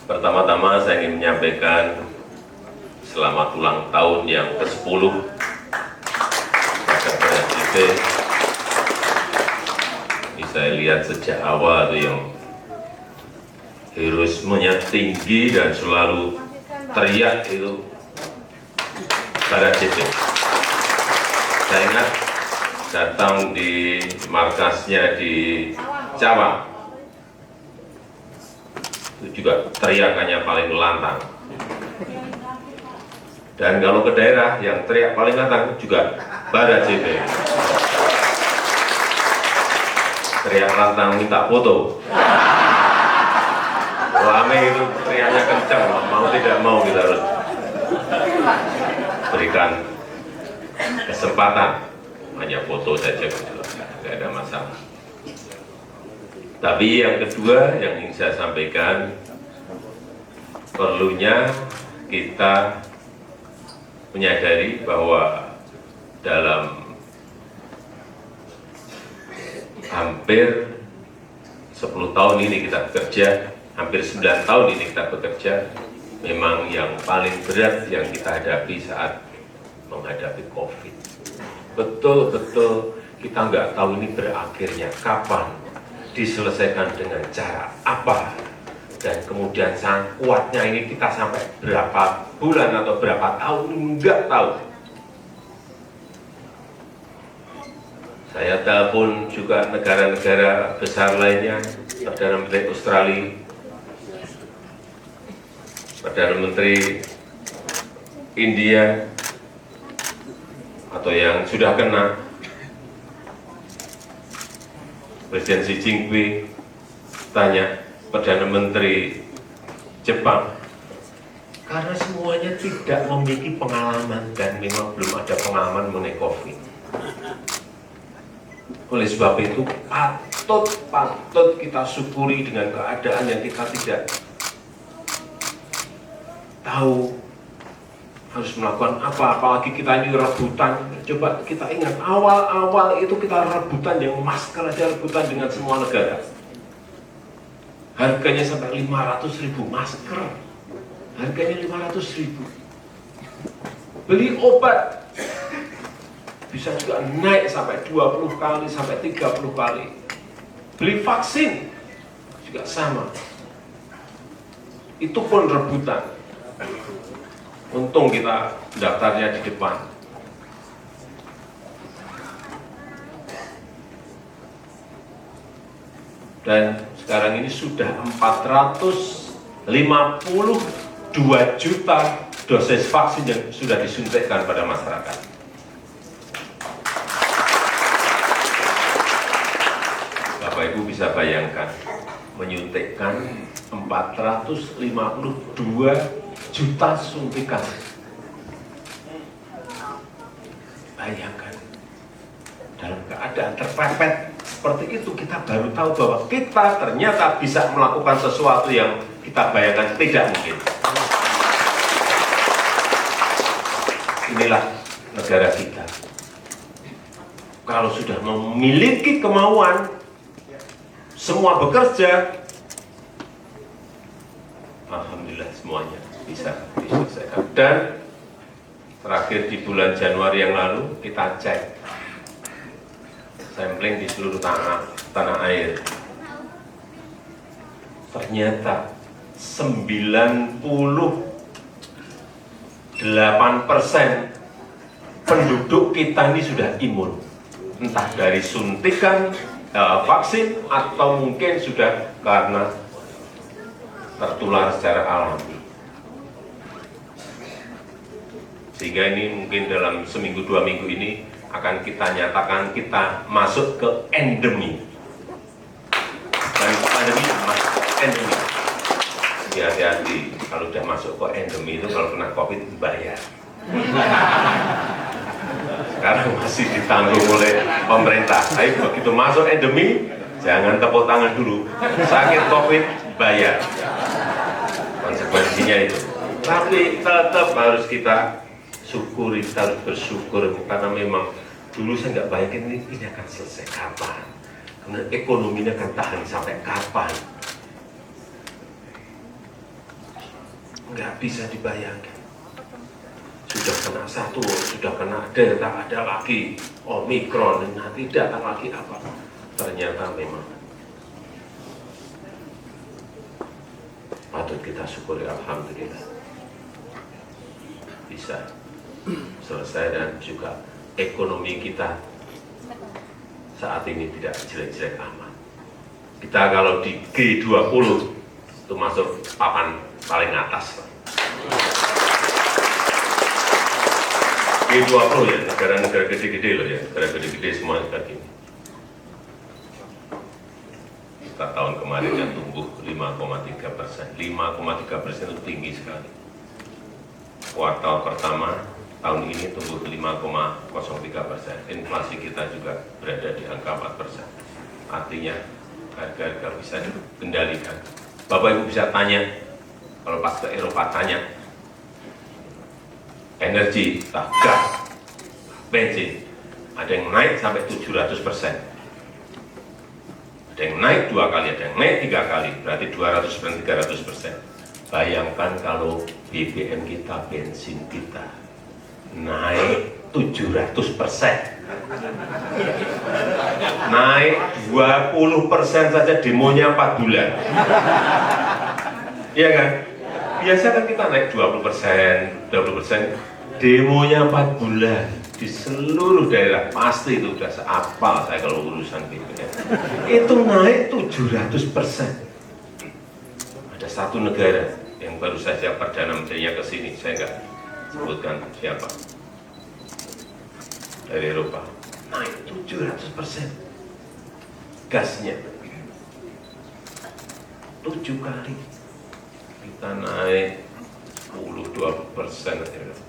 Pertama-tama saya ingin menyampaikan selamat ulang tahun yang ke-10 kepada PSIP. Ini saya lihat sejak awal itu yang heroismenya tinggi dan selalu teriak itu pada JP. Saya ingat datang di markasnya di Cawang, itu juga teriakannya paling lantang. Dan kalau ke daerah yang teriak paling lantang juga Bara JP. Teriak lantang minta foto. Rame itu teriaknya kencang, mau tidak mau kita harus berikan kesempatan. Hanya foto saja, tidak ada masalah. Tapi yang kedua yang ingin saya sampaikan, perlunya kita menyadari bahwa dalam hampir 10 tahun ini kita bekerja, hampir 9 tahun ini kita bekerja, memang yang paling berat yang kita hadapi saat menghadapi COVID. Betul-betul kita nggak tahu ini berakhirnya kapan, diselesaikan dengan cara apa, dan kemudian sangat kuatnya ini kita sampai berapa bulan atau berapa tahun, nggak tahu. Saya telepon juga negara-negara besar lainnya, Perdana Menteri Australia, Perdana Menteri India, atau yang sudah kena, Presiden Xi Jinping, tanya Perdana Menteri Jepang, karena semuanya tidak memiliki pengalaman dan memang belum ada pengalaman mengenai COVID. Oleh sebab itu patut kita syukuri dengan keadaan yang kita tidak tahu harus melakukan apa, apalagi kita ini rebutan. Coba kita ingat, awal-awal itu kita rebutan yang masker aja, rebutan dengan semua negara. Harganya sampai 500.000 masker. Harganya 500.000. Beli obat bisa juga naik sampai 20 kali, sampai 30 kali. Beli vaksin juga sama. Itu pun rebutan. Untung kita daftarnya di depan. Dan sekarang ini sudah 452 juta dosis vaksin yang sudah disuntikkan pada masyarakat. Bapak Ibu bisa bayangkan, menyuntikkan 452 juta suntikan. Bayangkan, dalam keadaan terpepet seperti itu, kita baru tahu bahwa kita ternyata bisa melakukan sesuatu yang kita bayangkan tidak mungkin. Inilah negara kita. Kalau sudah memiliki kemauan, semua bekerja, alhamdulillah semuanya bisa diselesaikan. Dan terakhir di bulan Januari yang lalu kita cek sampling di seluruh tanah air. Ternyata 98% penduduk kita ini sudah imun, entah dari suntikan vaksin atau mungkin sudah karena tertular secara alami. Sehingga ini mungkin dalam seminggu 2 minggu ini akan kita nyatakan kita masuk ke endemi. Dan pandemi masuk ke endemi. Jadi hati-hati, kalau sudah masuk ke endemi itu kalau kena COVID bayar. Sekarang masih ditanggung oleh pemerintah. Tapi begitu masuk endemi, jangan tepuk tangan dulu. Sakit COVID bayar. Konsekuensinya itu. Tapi tetap harus kita syukuri, kita harus bersyukur, karena memang dulu saya nggak bayangin ini akan selesai kapan, kemudian ekonominya akan tahan sampai kapan. nggak bisa dibayangkan. Sudah kena satu, sudah kena delta, ada lagi omikron, nanti datang lagi apa? Ternyata memang patut kita syukuri, alhamdulillah bisa selesai, dan juga ekonomi kita saat ini tidak jelek-jelek amat. Kita kalau di G20 itu masuk papan paling atas. G20 ya, negara-negara gede-gede loh ya, negara gede-gede semua seperti ini. Kita tahun kemarin yang tumbuh 5,3%. 5,3% itu tinggi sekali. Kuartal pertama tahun ini tumbuh 5,03%. Inflasi kita juga berada di angka 4%. Artinya harga-harga bisa dikendalikan. Bapak Ibu bisa tanya, kalau pas ke Eropa tanya, energi, gas, bensin, ada yang naik sampai 700%. Ada yang naik 2 kali, ada yang naik 3 kali, berarti 200%, 300%. Bayangkan kalau BBM kita, bensin kita naik 700%. Naik 20% saja demonya 4 bulan. Iya kan? Biasa kan kita naik 20%, demonya 4 bulan. Di seluruh daerah pasti itu sudah seapal saya kalau urusan BBM. Itu naik 700%. Ada satu negara yang baru saja Perdana Menterinya ke sini, saya nggak sebutkan siapa, dari Eropa, naik 700%. Gasnya 7 kali. Kita naik 10-20%.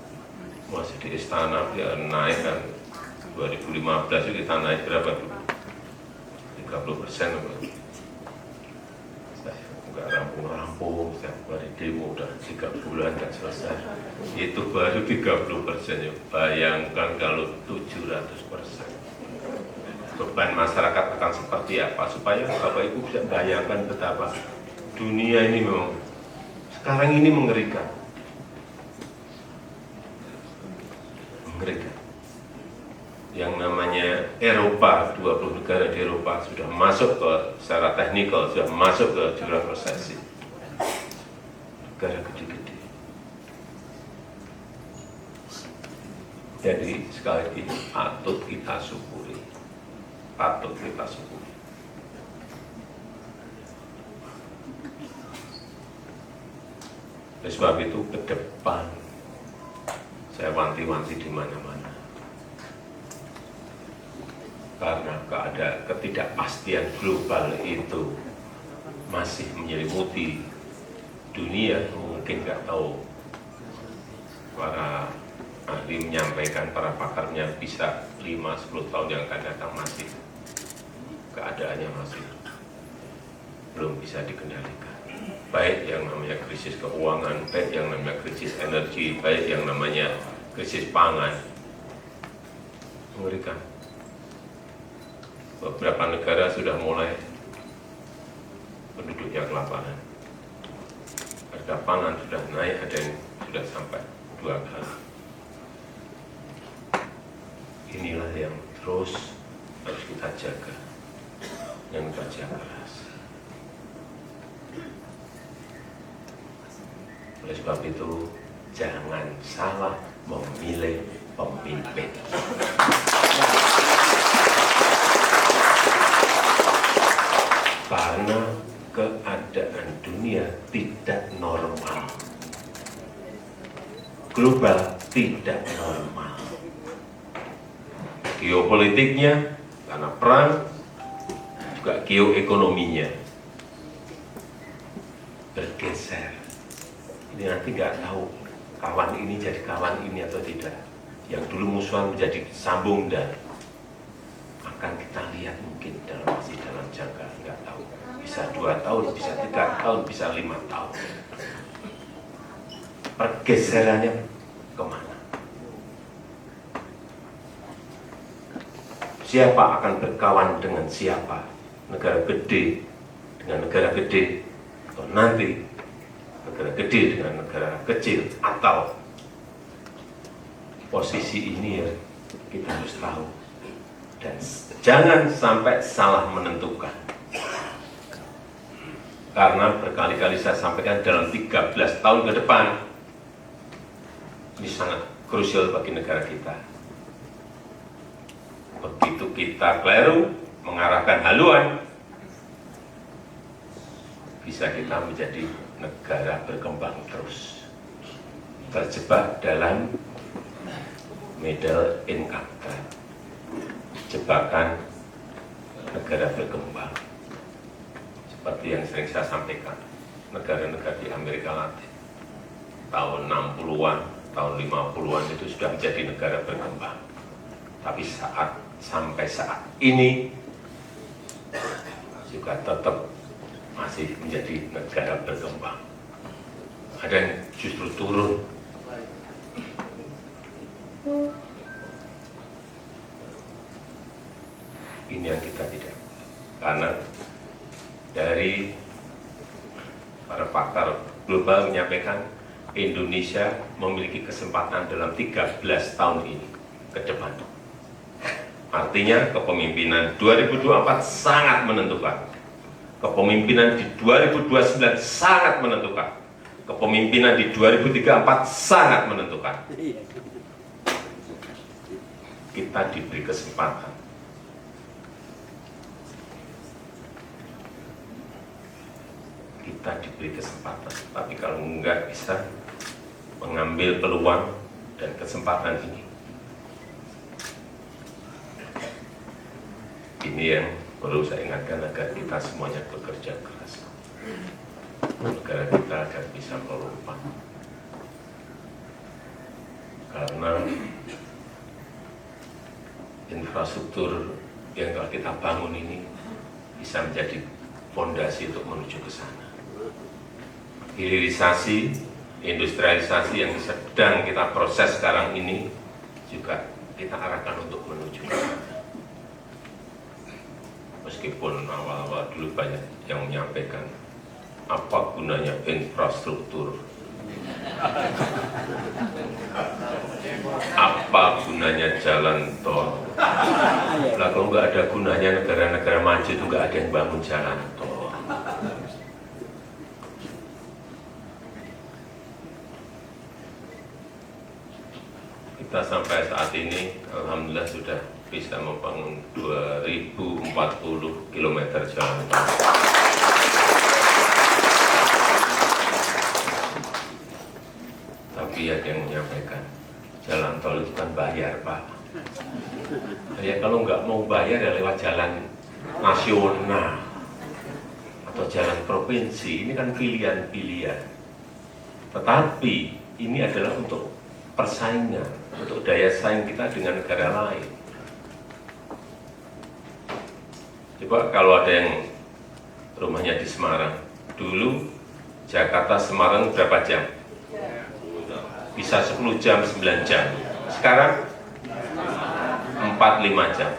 Masih di istana dia naik kan 2015 itu kita naik berapa dulu? 30%. Enggak rampung-rampung, setiap hari demo udah 3 bulan nggak selesai. Itu baru 30%. Ya. Bayangkan kalau 700%. Beban masyarakat akan seperti apa? Supaya Bapak Ibu bisa bayangkan betapa dunia ini memang sekarang ini mengerikan. Mengerikan. Yang namanya Eropa, 20 negara di Eropa sudah masuk ke secara teknikal, sudah masuk ke jurang resesi. Negara gede-gede. Jadi sekali lagi patut kita syukuri. Patut kita syukuri. Oleh sebab itu ke depan saya wanti-wanti di mana-mana. Karena keadaan ketidakpastian global itu masih menyelimuti dunia, mungkin nggak tahu. Para ahli menyampaikan, para pakarnya bisa 5-10 tahun yang akan datang masih keadaannya masih belum bisa dikendalikan. Baik yang namanya krisis keuangan, baik yang namanya krisis energi, baik yang namanya krisis pangan. Mengerikan. Beberapa negara sudah mulai penduduknya kelaparan. Harga pangan sudah naik, ada yang sudah sampai 2 kali. Inilah yang terus harus kita jaga dengan kerja keras. Oleh sebab itu, jangan salah memilih pemimpin. Karena keadaan dunia tidak normal. Global tidak normal. Geopolitiknya, karena perang, juga geoekonominya bergeser. Ini nanti nggak tahu kawan ini jadi kawan ini atau tidak. Yang dulu musuhan menjadi sambung, dan akan kita lihat mungkin masih dalam jangka nggak tahu. Bisa 2 tahun, bisa 3 tahun, bisa 5 tahun. Pergeserannya kemana? Siapa akan berkawan dengan siapa? Negara gede dengan negara gede. Atau nanti negara gede dengan negara kecil, atau posisi ini ya kita harus tahu dan jangan sampai salah menentukan. Karena berkali-kali saya sampaikan dalam 13 tahun ke depan ini sangat krusial bagi negara kita. Begitu kita keliru mengarahkan haluan, bisa kita menjadi negara berkembang terus, terjebak dalam middle income trap, jebakan negara berkembang. Seperti yang sering saya sampaikan, negara-negara di Amerika Latin tahun 60-an, tahun 50-an itu sudah menjadi negara berkembang. Tapi sampai saat ini juga tetap masih menjadi negara berkembang. Ada yang justru turun. Ini yang kita tidak. Karena dari para pakar global menyampaikan Indonesia memiliki kesempatan dalam 13 tahun ini ke depan. Artinya kepemimpinan 2024 sangat menentukan. Kepemimpinan di 2029 sangat menentukan. Kepemimpinan di 2034 sangat menentukan. Kita diberi kesempatan. Kita diberi kesempatan. Tapi kalau enggak bisa mengambil peluang dan kesempatan ini yang perlu saya ingatkan agar kita semuanya bekerja keras. Negara kita agar bisa melompat. Karena infrastruktur yang telah kita bangun ini bisa menjadi fondasi untuk menuju ke sana. Hilirisasi, industrialisasi yang sedang kita proses sekarang ini juga kita arahkan untuk menuju ke sana. Meskipun awal-awal dulu banyak yang menyampaikan apa gunanya infrastruktur, apa gunanya jalan tol. Nah, kalau nggak ada gunanya negara-negara maju itu nggak ada yang bangun jalan tol. Kita sampai saat ini alhamdulillah sudah bisa membangun 2040 km jalan tol. Tapi ada yang menyampaikan jalan tol itu kan bayar, Pak. Ya kalau nggak mau bayar ya lewat jalan nasional atau jalan provinsi, ini kan pilihan-pilihan. Tetapi ini adalah untuk persaingan, untuk daya saing kita dengan negara lain. Coba kalau ada yang rumahnya di Semarang, dulu Jakarta Semarang berapa jam? Bisa 10 jam, 9 jam. Sekarang 4-5 jam.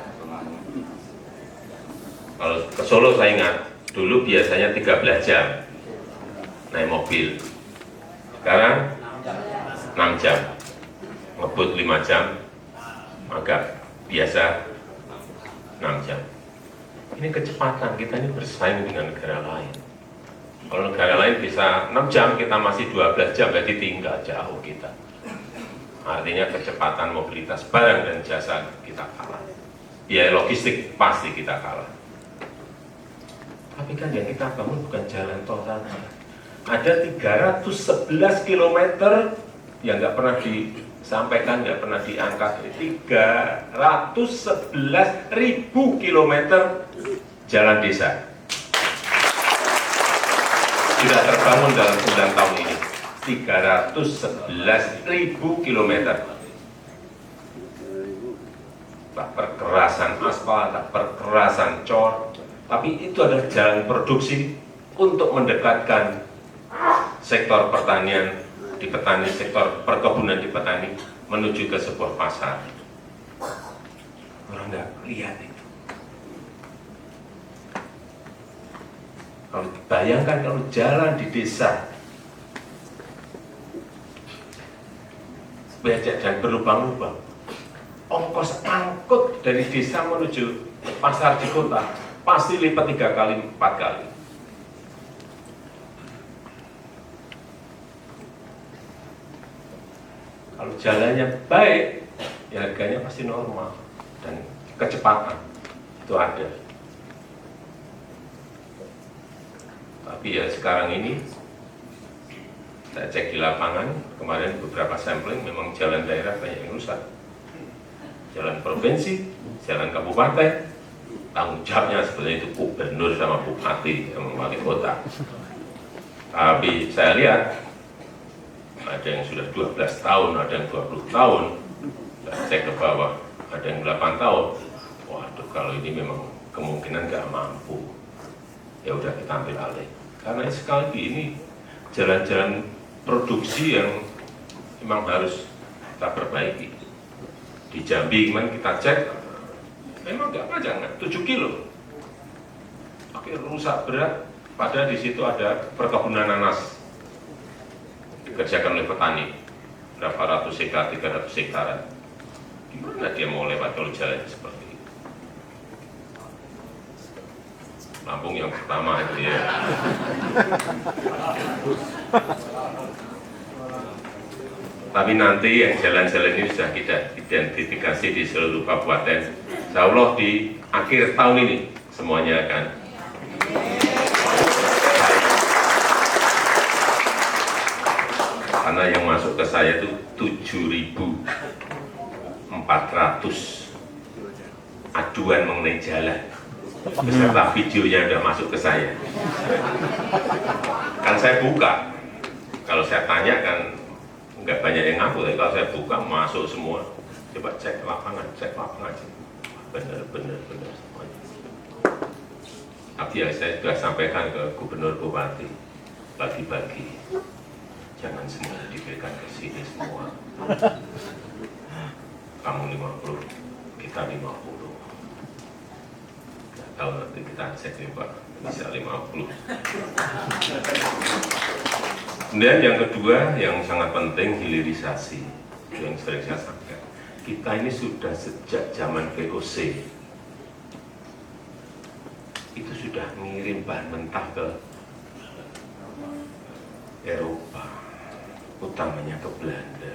Kalau ke Solo saya ingat, dulu biasanya 13 jam naik mobil. Sekarang 6 jam. Ngebut 5 jam, agak biasa 6 jam. Ini kecepatan, kita ini bersaing dengan negara lain. Kalau negara lain bisa 6 jam, kita masih 12 jam, berarti tinggal jauh kita. Artinya kecepatan mobilitas barang dan jasa kita kalah. Biaya logistik pasti kita kalah. Tapi kan yang kita bangun bukan jalan tol saja. Ada 311 km yang nggak pernah disampaikan, nggak pernah diangkat. 311.000 kilometer jalan desa sudah terbangun dalam 9 tahun ini. 311.000 kilometer. Tak perkerasan aspal, tak perkerasan cor, tapi itu adalah jalan produksi untuk mendekatkan sektor pertanian di petani, sektor perkebunan di petani menuju ke sebuah pasar. Orang nggak lihat itu. Kalau bayangkan kalau jalan di desa becek dan berlubang-lubang. Ongkos angkut dari desa menuju pasar di kota pasti lipat 3 kali, 4 kali. Kalau jalannya baik, ya harganya pasti normal dan kecepatan itu ada. Tapi ya sekarang ini saya cek di lapangan, kemarin beberapa sampling memang jalan daerah banyak yang rusak. Jalan provinsi, jalan kabupaten, tanggung jawabnya sebenarnya itu gubernur sama bupati sama wali kota. Tapi saya lihat ada yang sudah 12 tahun, ada yang 20 tahun, saya cek ke bawah, ada yang 8 tahun. Waduh, kalau ini memang kemungkinan nggak mampu, ya udah kita ambil alih. Karena sekali lagi ini jalan-jalan produksi yang memang harus kita perbaiki. Di Jambi kemarin kita cek, memang nggak panjang, 7 kilo. Oke, rusak berat, padahal di situ ada perkebunan nanas dikerjakan oleh petani, berapa ratus hektar, 300 hektaran. Gimana dia mau lewat kalau jalan seperti itu? Lampung yang pertama itu ya. Tapi nanti yang jalan-jalan ini sudah kita identifikasi di seluruh kabupaten. Insya Allah di akhir tahun ini semuanya akan karena yang masuk ke saya itu 7.400 aduan mengenai jalan. Beserta videonya sudah masuk ke saya. Kan saya buka. Kalau saya tanya kan nggak banyak yang ngaku, tapi kalau saya buka masuk semua. Coba cek lapangan benar semuanya. Tapi ya saya sudah sampaikan ke gubernur bupati, bagi-bagi, jangan semua diberikan ke sini semua. Kamu 50, kita 50. Nggak tahu nanti kita cek nih Pak, bisa 50. Kemudian yang kedua yang sangat penting, hilirisasi. Yang sering saya sampaikan, kita ini sudah sejak zaman VOC itu sudah ngirim bahan mentah ke Eropa, utamanya ke Belanda.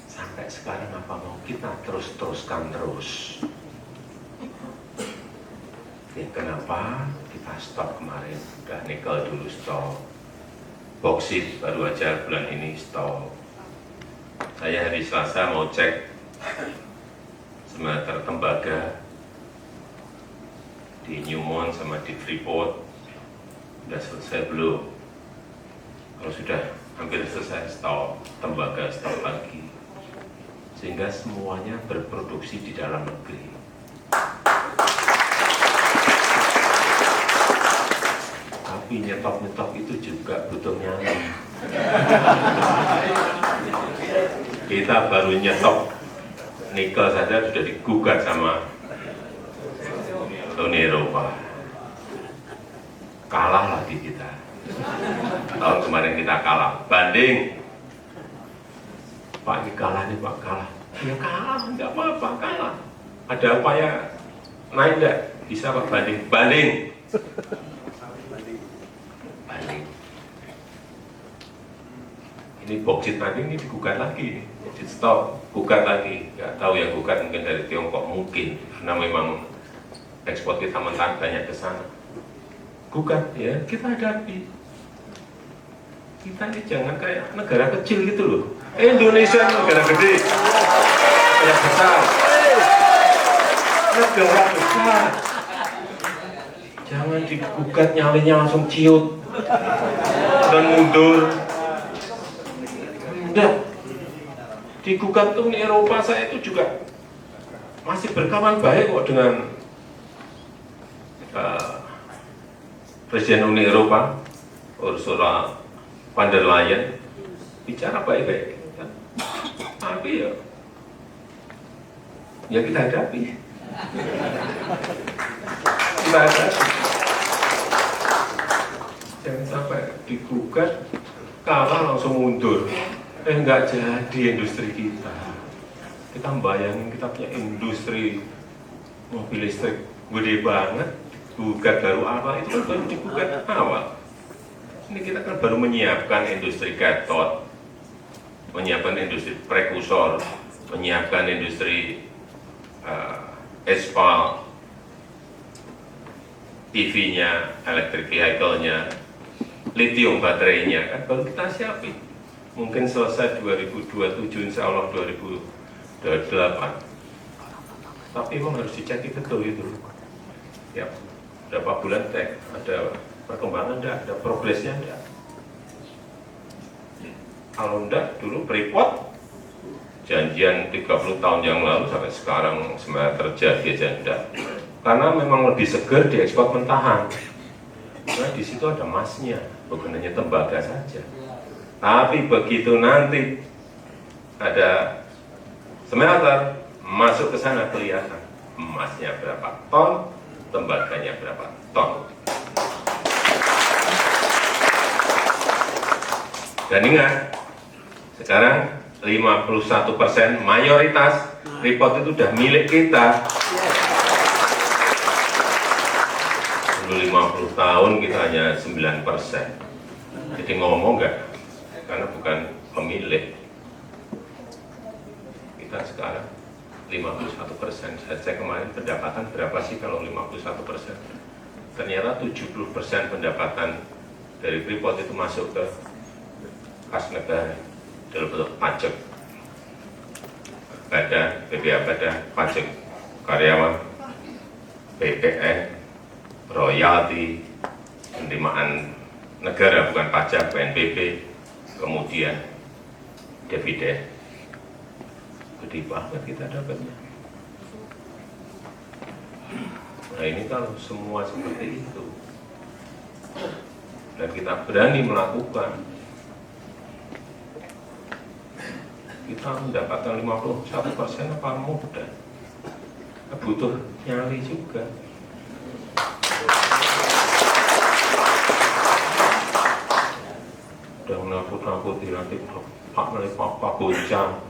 Sampai sekarang apa mau kita teruskan terus? Ya, kenapa kita stop kemarin? Udah nikel dulu stop, boksit baru aja bulan ini stop. Saya hari Selasa mau cek smelter tembaga di Newmont sama di Freeport, udah selesai belum? Kalau sudah hampir selesai stop, tembaga stop lagi, sehingga semuanya berproduksi di dalam negeri. Tapi nyetop itu juga butuh nyali. Kita baru nyetop nikel saja sudah digugat sama Uni Eropa. Kalah lagi kita. Tahun kemarin kita kalah. Banding. Pak ini kalah nih Pak, kalah. Ya kalah, enggak apa-apa, kalah. Ada upaya naik enggak? Bisa Pak, banding. Banding. Ini boksit nanti ini digugat lagi, boksit stop, gugat lagi. Nggak tahu yang gugat mungkin dari Tiongkok mungkin, karena memang ekspor kita mentah banyak ke sana. Gugat ya, kita hadapi. Kita ini jangan kayak negara kecil gitu loh. Indonesia negara gede, negara besar, negara besar. Jangan digugat nyalinya langsung ciut dan mundur. Enggak, digugat Uni Eropa, saya itu juga masih berkawan baik kok dengan Presiden Uni Eropa, Ursula von der Leyen, bicara baik-baik. Tapi ya kita hadapi. Kita hadapi. Jangan sampai digugat kalah langsung mundur. Nggak jadi industri kita. Kita bayangin kita punya industri mobil listrik gede banget, gugat baru awal, itu kan baru digugat awal. Ini kita kan baru menyiapkan industri kathode, menyiapkan industri prekursor, menyiapkan industri aspal, EV-nya, electric vehicle-nya, lithium baterainya, kan baru kita siapin. Mungkin selesai 2027, insya Allah 2028. Tapi memang harus dicek betul itu. Ya, berapa bulan cek, ada perkembangan enggak, ada progresnya enggak. Kalau enggak, dulu Freeport janjian 30 tahun yang lalu sampai sekarang sebenarnya terjadi aja enggak. Karena memang lebih segar diekspor mentahan. Karena di situ ada emasnya, bukan hanya tembaga saja. Tapi begitu nanti ada smelter masuk ke sana kelihatan emasnya berapa ton, tembaganya berapa ton. Dan ingat, sekarang 51% mayoritas Freeport itu sudah milik kita. Dulu 50 tahun kita hanya 9%. Jadi ngomong enggak? Karena bukan pemilik. Kita sekarang 51%. Saya kemarin pendapatan berapa sih kalau 51%? Ternyata 70% pendapatan dari Freeport itu masuk ke kas negara dalam bentuk pajak badan, BPA badan, pajak karyawan, PPN, royalti, penerimaan negara bukan pajak, PNBP, kemudian dividen. Gede banget kita dapatnya. Nah ini kalau semua seperti itu dan kita berani melakukan, kita mendapatkan 51% apa mudah. Butuh nyali juga. Udah nakut-nakuti nanti Pak goncang.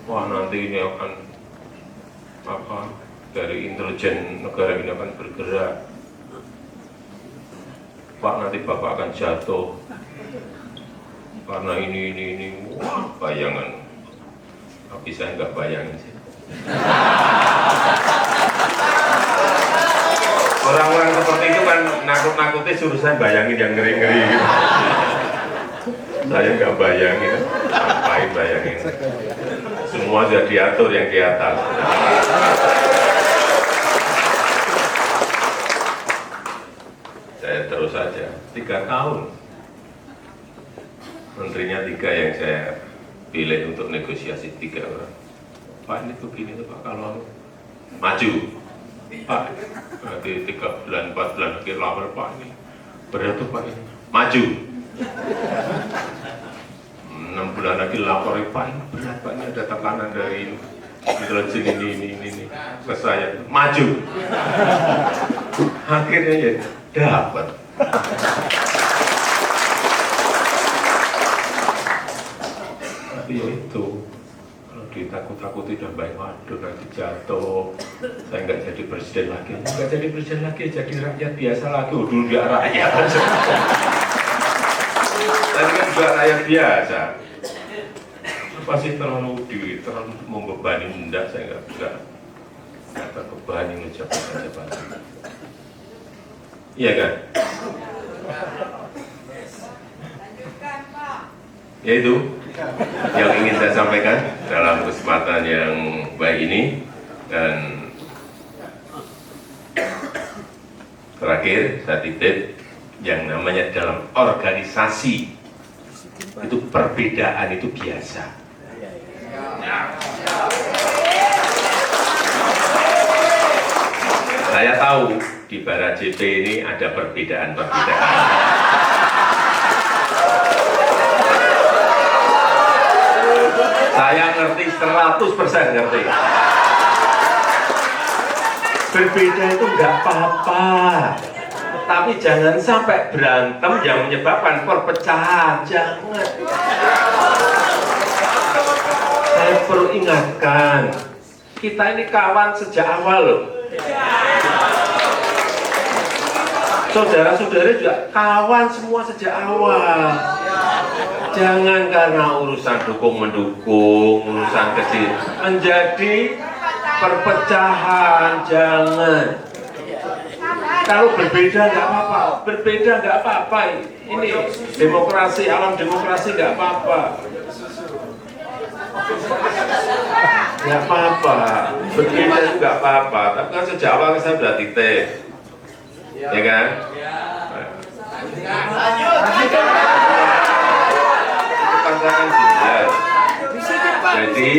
Wah nanti ini akan dari intelijen negara ini akan bergerak. Pak nanti Bapak akan jatuh karena ini. Wah bayangan. Tapi saya nggak bayangin sih. Orang-orang seperti itu kan nakut-nakuti suruh saya bayangin yang ngeri-ngeri gitu. Saya nggak bayangin, ngapain bayangin. Semua sudah diatur yang di atas. Saya terus saja, 3 tahun. Menterinya 3 yang saya pilih untuk negosiasi 3 orang. Pak ini begini tuh Pak, kalau maju. Pak, nanti 3 bulan, 4 bulan lagi lapar Pak ini. Berat tuh Pak ini, maju. 6 bulan lagi lapor Pak ini berat Pak, ini ada tekanan dari intelijen ini ke saya, maju. Akhirnya ya dapat. Tapi ya itu, kalau ditakut-takuti udah baik, waduh nanti jatuh, saya nggak jadi presiden lagi. Nggak jadi presiden lagi, jadi rakyat biasa lagi. Dulu dia rakyat. Tadi kan juga rakyat biasa. Pasti terlalu membebani, enggak, saya nggak terbebani menjabatan. Iya kan? Ya itu yang ingin saya sampaikan dalam kesempatan yang baik ini. Dan terakhir saya titip, yang namanya dalam organisasi itu perbedaan itu biasa. Saya tahu di Bara JP ini ada perbedaan-perbedaan. Saya ngerti 100% ngerti. Berbeda itu nggak apa-apa. Tapi jangan sampai berantem yang menyebabkan perpecahan, jangan. Saya perlu ingatkan, kita ini kawan sejak awal loh. Saudara-saudara juga kawan semua sejak awal. Jangan karena urusan dukung-mendukung, urusan kecil menjadi perpecahan, jangan. Kalau berbeda nggak apa-apa, berbeda nggak apa-apa. Ini demokrasi, alam demokrasi nggak apa-apa. Nggak apa-apa, berbeda itu nggak apa-apa. Tapi kan sejak awal saya sudah titik, ya kan? Kan jelas. Jadi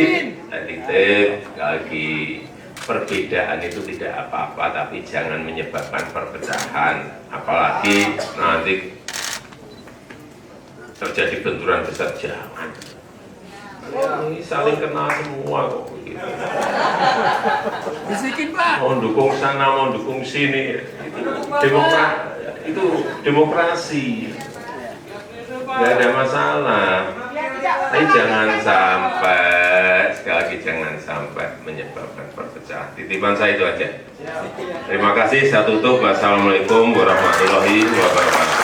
titik lagi, perbedaan itu tidak apa-apa, tapi jangan menyebabkan perpecahan, apalagi nanti terjadi benturan besar, jangan. Ini saling kenal semua kok begitu. Mau dukung sana, mau dukung sini, itu demokrasi, nggak ada masalah. Tapi jangan sampai, sekali lagi jangan sampai menyebabkan perpecahan. Titipan saya itu aja. Terima kasih, saya tutup. Wassalamualaikum warahmatullahi wabarakatuh.